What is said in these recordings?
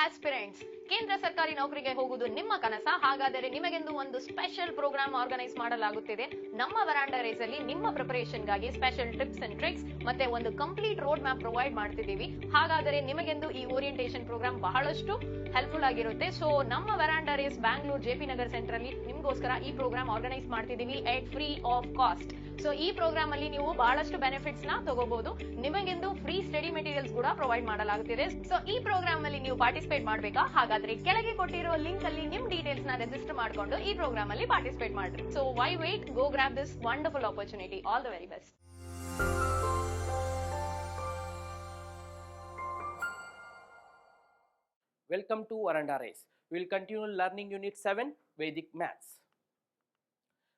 Aspirants, ಕೇಂದ್ರ ಸರ್ಕಾರಿ ನೌಕರಿಗೆ ಹೋಗುವುದು ನಿಮ್ಮ ಕನಸ? ಹಾಗಾದರೆ ನಿಮಗೆಂದು ಒಂದು ಸ್ಪೆಷಲ್ ಪ್ರೋಗ್ರಾಮ್ ಆರ್ಗನೈಸ್ ಮಾಡಲಾಗುತ್ತಿದೆ. ನಮ್ಮ ವರಾಂಡಾ ರೇಸ್ ಅಲ್ಲಿ ನಿಮ್ಮ ಪ್ರಿಪರೇಷನ್ ಗಾಗಿ ಸ್ಪೆಷಲ್ ಟಿಪ್ಸ್ ಅಂಡ್ ಟ್ರಿಕ್ಸ್ ಮತ್ತೆ ಒಂದು ಕಂಪ್ಲೀಟ್ ರೋಡ್ ಮ್ಯಾಪ್ ಪ್ರೊವೈಡ್ ಮಾಡ್ತಿದ್ದೀವಿ. ಹಾಗಾದರೆ ನಿಮಗೆಂದು ಈ ಓರಿಯಂಟೇಷನ್ ಪ್ರೋಗ್ರಾಮ್ ಬಹಳಷ್ಟು ಹೆಲ್ಪ್ಫುಲ್ ಆಗಿರುತ್ತೆ. ಸೊ ನಮ್ಮ Veranda Race Bangalore JP Nagar centre ಅಲ್ಲಿ ನಿಮ್ಗೋಸ್ಕರ ಈ ಪ್ರೋಗ್ರಾಮ್ ಆರ್ಗನೈಸ್ ಮಾಡ್ತಿದ್ದೀವಿ at free of cost. So ಈ ಪ್ರೋಗ್ರಾಮ್ ಅಲ್ಲಿ ನೀವು ಬಹಳಷ್ಟು ಬೆನಿಫಿಟ್ಸ್ ನ ತಗೋಬಹುದು. ನಿಮಗೆಂದು ಫ್ರೀ ಸ್ಟಡಿ ಮೆಟೀರಿಯಲ್ಸ್ ಕೂಡ ಪ್ರೊವೈಡ್ ಮಾಡಲಾಗುತ್ತಿದೆ. ಸೊ ಈ ಪ್ರೋಗ್ರಾಮ್ ಅಲ್ಲಿ ನೀವು ಪಾರ್ಟಿಸಿಪೇಟ್ ಮಾಡಬೇಕಾ? ಹಾಗಾದ್ರೆ ಕೆಳಗೆ ಕೊಟ್ಟಿರೋ ಲಿಂಕ್ ಅಲ್ಲಿ ನಿಮ್ ಡೀಟೇಲ್ಸ್ ನ ರಿಜಿಸ್ಟರ್ ಮಾಡ್ಕೊಂಡು ಈ ಪ್ರೋಗ್ರಾಮ್ ಅಲ್ಲಿ ಪಾರ್ಟಿಸಿಪೇಟ್ ಮಾಡ್ರಿ. So why wait, go grab this wonderful opportunity. All the very best. Welcome to Veranda RACE. We will continue learning Unit 7 Vedic Maths.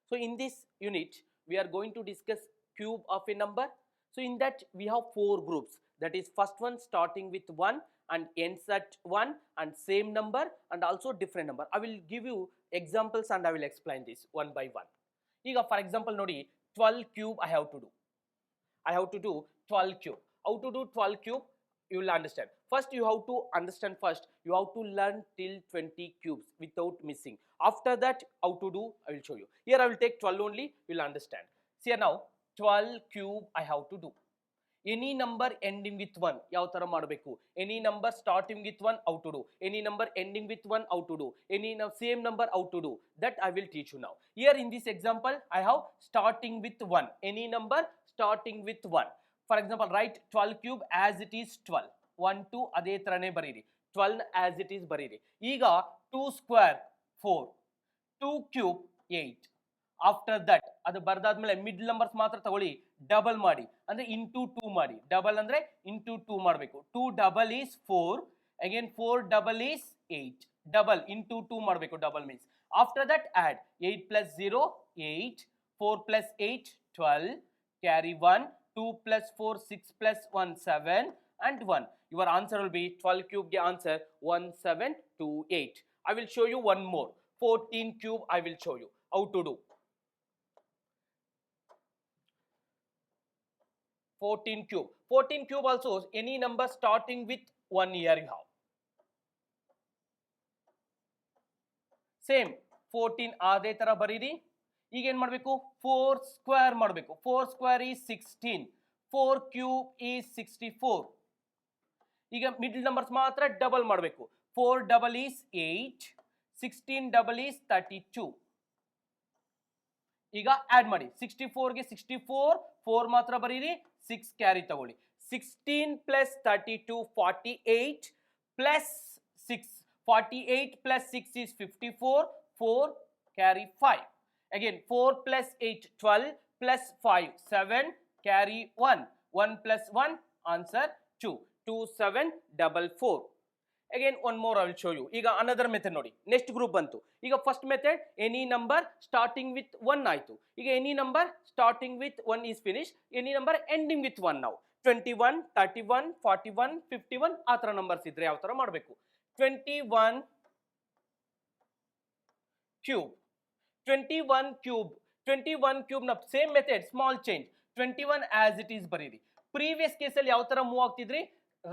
So in this unit we are going to discuss cube of a number. So in that we have 4 groups. That is, first one starting with 1 and ends at 1 and same number and also different number. I will give you examples and I will explain this one by one. ಈಗ for example ನೋಡಿ 12 cube I have to do. I have to do 12 cube. How to do 12 cube? You will understand. First you have to understand, first you have to learn till 20 cubes without missing. After that how to do I will show you. Here I will take 12 only, you will understand. See here now 12 cube I have to do. Any number ending with 1 yav tara madbeku. Any number starting with 1 how to do. Any number ending with 1 how to do. Any same number how to do. That I will teach you now. Here in this example I have starting with 1. Any number starting with 1. For example, write 12 cube as it is 12. 1 2 ಅದೇ ತರನೇ ಬರೀರಿ. 12 as it is ಬರೀರಿ. ಈಗ 2 square 4, 2 cube 8. After that ಅದು ಬರ್ದಾದ್ಮೇಲೆ middle numbers ಮಾತ್ರ ತಗೊಳ್ಳಿ, double ಮಾಡಿ ಅಂದ್ರೆ ಇಂಟು 2 ಮಾಡಿ. ಡಬಲ್ ಅಂದ್ರೆ ಇಂಟು 2 ಮಾಡಬೇಕು. 2 double is 4, again 4 double is 8. Double into 2 ಮಾಡಬೇಕು, double means. After that add 8 plus 0 8, 4 plus 8 12, carry 1, 2 plus 4 6 plus 1 7 and 1. Your answer will be 12 cube ge answer 1728. I will show you one more. 14 cube I will show you how to do. 14 cube. 14 cube also any number starting with 1 year you have. Same 14 ಅದೇ ತರ ಬರೀರಿ. ಈಗ ಏನು ಮಾಡಬೇಕು? 4 square ಮಾಡಬೇಕು. 4 square is 16. 4 cube is 64. ಈಗ middle numbers ಮಾತ್ರ double ಮಾಡಬೇಕು. 4 ಡಬಲ್ is 8, 16 ಡಬಲ್ is 32. ಈಗ ಆಡ್ ಮಾಡಿ. 64 ಗೆ 64, 4 ಮಾತ್ರ ಬರೀರಿ, 6 ಕ್ಯಾರಿ ತಗೊಳ್ಳಿ. 16 plus 32 48 plus 6. 48 plus 6 is 54, 4 carry 5. Again 4 plus 8 12 plus 5 7, carry 1. 1 plus 1 answer 2. 2 7 4. Again one more I will show you. ಈಗ another method ನೋಡಿ. Next group ಬಂತು. ಈಗ first method any number starting with 1 ಆಯ್ತು. ಈಗ any number starting with 1 is finished. Any number ending with 1 now. 21 31 41 51 ಆ ತರ numbers ಇದ್ರೆ ಯಾವ ತರ ಮಾಡಬೇಕು? 21 cube. 21 cube. 21 cube na same method, small change. 21 as it is ಬರೀರಿ. ಪ್ರೀವಿಯಸ್ ಕೇಸಲ್ಲಿ ಯಾವ ತರ ಮೂವ್ ಆಗ್ತಿದ್ರಿ?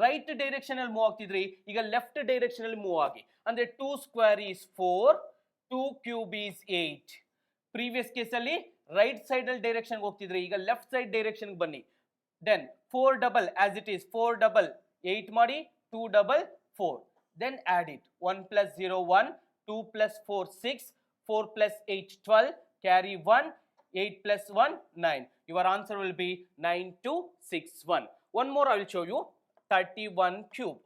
ರೈಟ್ ಡೈರೆಕ್ಷನ್ ಅಲ್ಲಿ ಮೂವ್ ಆಗ್ತಿದ್ರಿ. ಈಗ ಲೆಫ್ಟ್ ಡೈರೆಕ್ಷನ್ ಅಲ್ಲಿ ಮೂವ್ ಆಗಿ. ಅಂದ್ರೆ 2 square is 4, 2 cube is 8. Previous ಕೇಸಲ್ಲಿ ರೈಟ್ ಸೈಡ್ ಅಲ್ಲಿ ಡೈರೆಕ್ಷನ್ ಹೋಗ್ತಿದ್ರಿ. ಈಗ ಲೆಫ್ಟ್ ಸೈಡ್ ಡೈರೆಕ್ಷನ್ ಬನ್ನಿ. Then 4 double as it is 4 double 8 ಮಾಡಿ, 2 double 4. Then add it. 1 plus 0 1, 2 plus 4 6, 4 plus 8 12, carry 1, 8 plus 1 9. Your answer will be 9261. One more I will show you. 31 cube.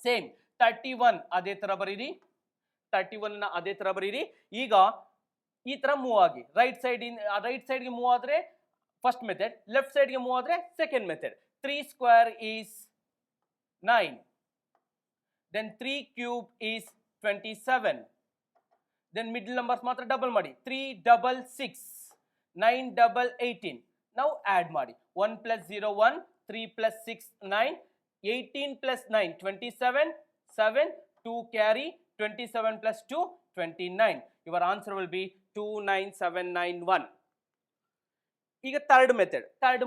Same 31 ಅದೇ ತರ ಬರೀರಿ. 31 ನ ಅದೇ ತರ ಬರೀರಿ. ಈಗ ಈ ತರ ಮೂವ್ ಆಗಿ ರೈಟ್ ಸೈಡ್ ಗೆ ಮೂವ್ ಆದ್ರೆ ಫಸ್ಟ್ ಮೆಥಡ್, ಲೆಫ್ಟ್ ಸೈಡ್ ಗೆ ಮೂವ್ ಆದ್ರೆ second method. 3 square is 9. Then 3 cube is 27. Then middle numbers ಮಾತ್ರ ಡಬಲ್ ಮಾಡಿ. 3 double 6, 9 double 18. Now add ಮಾಡಿ. 1 plus 0 1, 3 plus 6 9, 18 plus 9 27, 7 2 carry, 27 plus 2 29. Your answer will be 29791. ಈಗ third method, third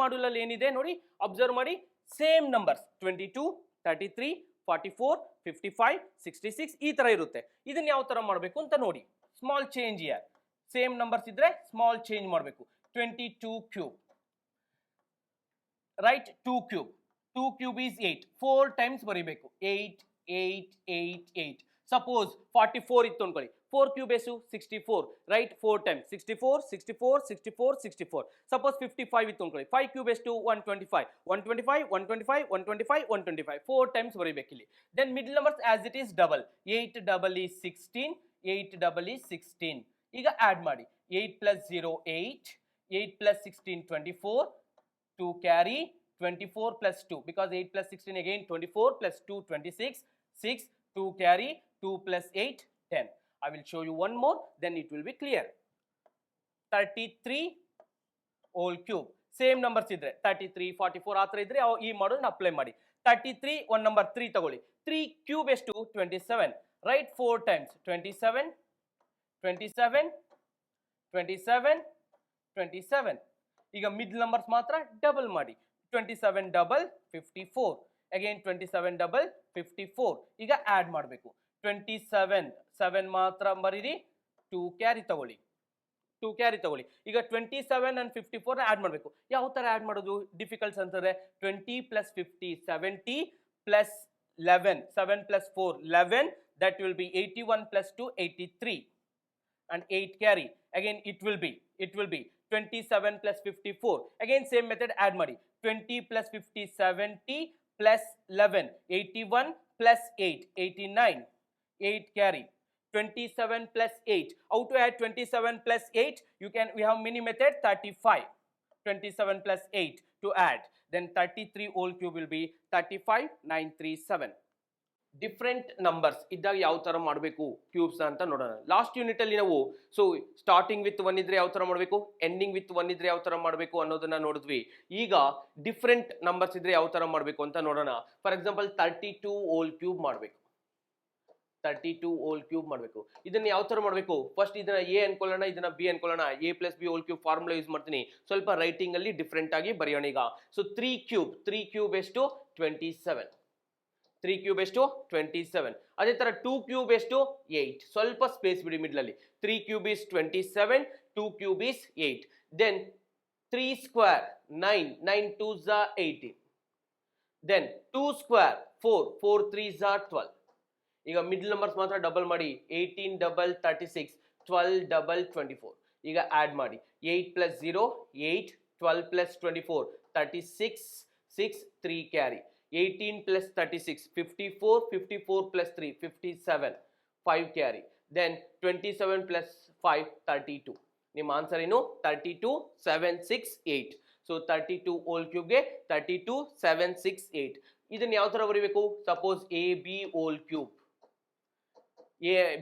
module ಅಲ್ಲಿ ಏನಿದೆ ನೋಡಿ, observe ಮಾಡಿ. ಸೇಮ್ ನಂಬರ್ಸ್ 22 33 44 55 66 ಈ ತರ ಇರುತ್ತೆ. ಇದನ್ನ ಯಾವ ತರ ಮಾಡಬೇಕು ಅಂತ ನೋಡಿ. Small change year, same numbers ಇದ್ರೆ ಸ್ಮಾಲ್ ಚೇಂಜ್ ಮಾಡಬೇಕು. 22 cube, right? 2 cube, 2 cube is 8, 4 times ಬರೀಬೇಕು. 8 8 8 8. ಸಪೋಸ್ 44 ಇತ್ತು ಅನ್ಕೊಳ್ಳಿ, 4 ಕ್ಯೂಬ್ ಎಷ್ಟು? 64, ರೈಟ್? 4 ಟೈಮ್ಸ್ 64 64 64 64. ಸಪೋಸ್ 55 ಇತ್ತು ಅನ್ಕೊಳ್ಳಿ, 5 ಕ್ಯೂಬ್ ಎಷ್ಟು? 125 125 125 125 125. 4 ಟೈಮ್ಸ್ ಬರೀಬೇಕು ಇಲ್ಲಿ. Then middle numbers as it is double. 8 double is 16, 8 double is 16. ಈಗ ಆಡ್ ಮಾಡಿ. 8 plus 0 8, 8 plus 16 24, 2 carry, 24 plus 2 because 8 plus 16 again 24 plus 2 26, 6, 2 carry, 2 plus 8 10. I will show you one more, then it will be clear. 33 whole cube, same numbers idre 33 44 ಆ ತರ ಇದ್ರೆ ಈ ಮಾಡೋದನ್ನ apply ಮಾಡಿ. 33 one number 3 ತಗೊಳ್ಳಿ. 3 cube ಎಷ್ಟು? 27, right? 4 times 27 27 27 27. ಈಗ mid numbers ಮಾತ್ರ ಡಬಲ್ ಮಾಡಿ. 27 ಡಬಲ್ 54, ಅಗೇನ್ 27 ಡಬಲ್ 54. ಈಗ ಆಡ್ ಮಾಡಬೇಕು. 27 7 ಮಾತ್ರ ಬರೀರಿ, 2 ಕ್ಯಾರಿ ತಗೊಳ್ಳಿ, 2 ಕ್ಯಾರಿ ತಗೊಳ್ಳಿ. ಈಗ 27 and 54 ಆಡ್ ಮಾಡಬೇಕು. ಯಾವ ತರ ಆಡ್ ಮಾಡೋದು? ಡಿಫಿಕಲ್ಟ್ಸ್ ಅಂತಾರೆ. 20 plus 50 70 plus 11, 7 plus 4 11, that will be 81 plus 2 83 and 8 carry. Again it will be 27 plus 54. Again same method add ಮಾಡಿ. 20 plus 50 70 plus 11 81 plus 8 89, 8 carry. 27 plus 8. How to add 27 plus 8? We have mini method 35. 27 plus 8 to add. Then 33 whole cube will be 35 937. Different numbers ಇದ್ದಾಗ ಯಾವ ತರ ಮಾಡಬೇಕು cubes ಅಂತ ನೋಡೋಣ. Last unit ಅಲ್ಲಿ ನಾವು starting with 1 ಇದ್ರೆ ಯಾವ ತರ ಮಾಡಬೇಕು, ಎಂಡಿಂಗ್ ವಿತ್ 1 ಇದ್ರೆ ಯಾವ ತರ ಮಾಡಬೇಕು ಅನ್ನೋದನ್ನ ನೋಡಿದ್ವಿ. ಈಗ ಡಿಫ್ರೆಂಟ್ ನಂಬರ್ಸ್ ಇದ್ರೆ ಯಾವ ತರ ಮಾಡಬೇಕು ಅಂತ ನೋಡೋಣ. ಫಾರ್ ಎಕ್ಸಾಂಪಲ್ 32 ಹೋಲ್ ಕ್ಯೂಬ್ ಮಾಡಬೇಕು. 32 ಹೋಲ್ ಕ್ಯೂಬ್ ಮಾಡಬೇಕು. ಇದನ್ನ ಯಾವ ತರ ಮಾಡಬೇಕು? ಫಸ್ಟ್ ಇದನ್ನ ಎ ಅನ್ಕೊಳ್ಳೋಣ, ಇದನ್ನ ಬಿ ಅನ್ಕೊಳ್ಳೋಣ. a plus b whole cube formula use ಮಾಡ್ತೀನಿ. ಸ್ವಲ್ಪ ರೈಟಿಂಗ್ ಅಲ್ಲಿ ಡಿಫ್ರೆಂಟ್ ಆಗಿ ಬರೆಯೋಣ ಈಗ. ಸೊ 3 ಕ್ಯೂಬ್ ಎಷ್ಟು? 27. 3 ಕ್ಯೂಬ್ ಎಷ್ಟು? 27. ಅದೇ ತರ 2 ಕ್ಯೂಬ್ ಎಷ್ಟು? 8. ಸ್ವಲ್ಪ ಸ್ಪೇಸ್ ಬಿಡಿ ಮಿಡ್ಲ್ ಅಲ್ಲಿ. 3 cube is 27, 2 cube is 8. Then 3 square 9, 9 2s are 18. Then 2 square 4, 4 3s are 12. ಈಗ ಮಿಡ್ಲ್ ನಂಬರ್ಸ್ ಮಾತ್ರ ಡಬಲ್ ಮಾಡಿ. 18 ಡಬಲ್ 36, 12 ಡಬಲ್ 24. ಈಗ ಆಡ್ ಮಾಡಿ. 8 plus 0 8, 12 plus 24 36, 6 3 carry. 18 plus 36 54, 54 plus 3 57, 5 carry. Then 27 plus 5 32. ನಿಮ್ಮ ಆನ್ಸರ್ ಏನು? 32 7 6 8. ಸೊ 32 ಹೋಲ್ ಕ್ಯೂಬ್ಗೆ 32 7 6 8. ಇದನ್ನ ಯಾವ ತರ ಬರೀಬೇಕು? Suppose A B whole cube, A and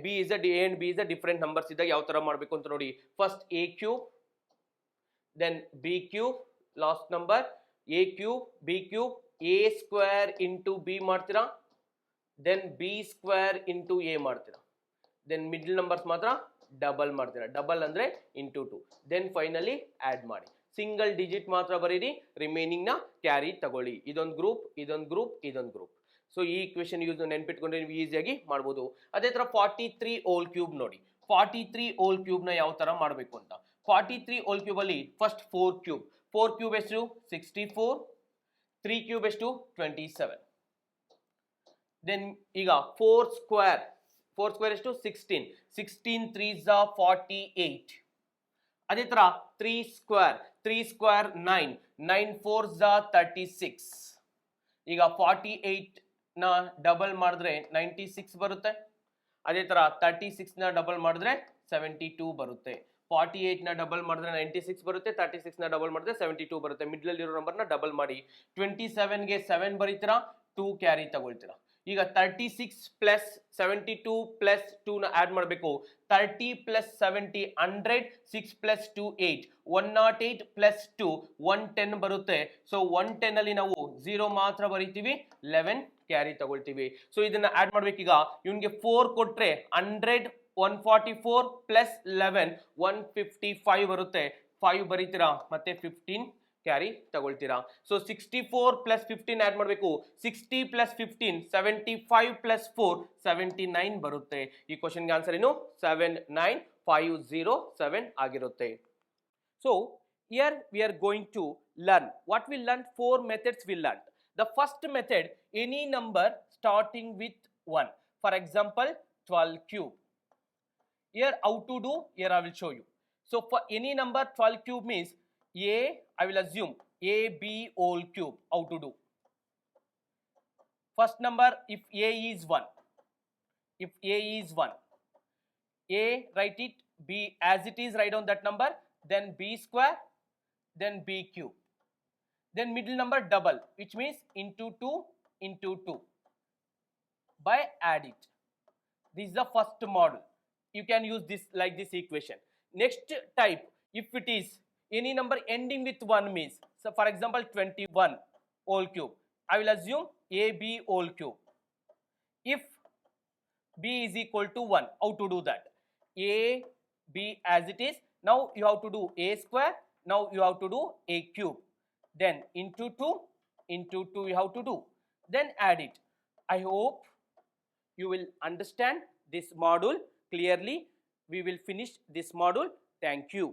B is a different numbers ಇದ್ದಾಗ ಯಾವ ತರ ಮಾಡಬೇಕು ಅಂತ ನೋಡಿ. First a cube, then b cube, last number a cube b cube, a square into b ಮಾಡ್ತೀರಾ, then b square into a ಮಾಡ್ತೀರಾ, then middle numbers ಮಾತ್ರ double ಮಾಡ್ತೀರಾ. ಡಬಲ್ ಅಂದ್ರೆ ಇಂಟು 2. ದೆನ್ ಫೈನಲಿ ಆಡ್ ಮಾಡಿ. ಸಿಂಗಲ್ ಡಿಜಿಟ್ ಮಾತ್ರ ಬರೀರಿ, remaining ನ carry ತಗೊಳ್ಳಿ. ಇದೊಂದು ಗ್ರೂಪ್, ಇದೊಂದು ಗ್ರೂಪ್, ಇದೊಂದು ಗ್ರೂಪ್. ಸೊ ಈ ಇಕ್ವೇಶನ್ ಯೂಸ್ ನೆನ್ಪಿಟ್ಕೊಂಡ್ರೆ ನೀವು ಈಸಿಯಾಗಿ ಮಾಡ್ಬೋದು. ಅದೇ ತರ 43 ಹೋಲ್ ಕ್ಯೂಬ್ ನೋಡಿ. 43 ಹೋಲ್ ಕ್ಯೂಬ್ ನ ಯಾವ ತರ ಮಾಡಬೇಕು ಅಂತ. 43 ಹೋಲ್ ಕ್ಯೂಬ್ ಅಲ್ಲಿ ಫಸ್ಟ್ 4 ಕ್ಯೂಬ್. 4 ಕ್ಯೂಬ್ ಎಷ್ಟು? 64. 3 ಕ್ಯೂಬ್ ಎಷ್ಟು? 27. ದೆನ್ ಈಗ 4 ಸ್ಕ್ವೇರ್ ಎಷ್ಟು? 16. 16 3s are 48. ಅದೇ ತರ 3 ಸ್ಕ್ವೇರ್ 9. 9 4s are 36. ಈಗ 48 ನ ಡಬಲ್ ಮಾಡಿದ್ರೆ 96 ಬರುತ್ತೆ. ಅದೇ ತರ 36 ನ ಡಬಲ್ ಮಾಡಿದ್ರೆ 72 ಬರುತ್ತೆ. 48 ನ ಡಬಲ್ ಮಾಡಿದ್ರೆ 96 ಬರುತ್ತೆ. 36 ನ ಡಬಲ್ ಮಾಡಿದ್ರೆ 72 ಬರುತ್ತೆ. ಮಿಡ್ಲ್ ಅಲ್ಲಿ ಇರೋ ನಂಬರ್ ನ ಡಬಲ್ ಮಾಡಿ. 27 ಗೆ 7 ಬರೀತೀರಾ, 2 ಕ್ಯಾರಿ ತಗೊಳ್ತೀರಾ. ಈಗ 36 ಪ್ಲಸ್ 72 ಪ್ಲಸ್ 2 ನ ಆಡ್ ಮಾಡಬೇಕು. 30 ಪ್ಲಸ್ 70 100, 6 ಪ್ಲಸ್ 2 8, 108 ಪ್ಲಸ್ 2 110 ಬರುತ್ತೆ. ಸೊ 110 ಅಲ್ಲಿ ನಾವು 0 ಮಾತ್ರ ಬರೀತೀವಿ, 11 ಕ್ಯಾರಿ ತಗೊಳ್ತೀವಿ. ಸೊ ಇದನ್ನ ಆಡ್ ಮಾಡ್ಬೇಕೀಗ. ಇವನ್ಗೆ 4 ಕೊಟ್ರೆ 100, 144 ಪ್ಲಸ್ 11 155 ಬರುತ್ತೆ. 5 ಬರೀತೀರಾ, ಮತ್ತೆ 15 ಕ್ಯಾರಿ ತಗೊಳ್ತೀರಾ. ಸೊ 64 ಪ್ಲಸ್ 15 ಆ್ಯಡ್ ಮಾಡಬೇಕು. 60 ಪ್ಲಸ್ 15 75 ಪ್ಲಸ್ 4 79 ಬರುತ್ತೆ. ಈ ಕ್ವಶನ್ಗೆ ಆನ್ಸರ್ ಏನು 79507 ಆಗಿರುತ್ತೆ. So here we are going to learn what we learned. 4 methods we learned. The first method, any number starting with 1. For example 12 cube. Here how to do, here I will show you. So for any number 12 cube means I will assume AB whole cube. How to do? First number, if A is 1, if A is 1, A write it, B as it is, write down that number, then B square, then B cube, then middle number double, which means into 2 into 2 by add it. This is the first model. You can use this like this equation. Next type, if it is any number ending with 1 means, so for example 21 whole cube, I will assume AB whole cube. If B is equal to 1, how to do that? A, B as it is, now you have to do A square, now you have to do A cube, then into 2 you have to do, then add it. I hope you will understand this module clearly. We will finish this module. Thank you.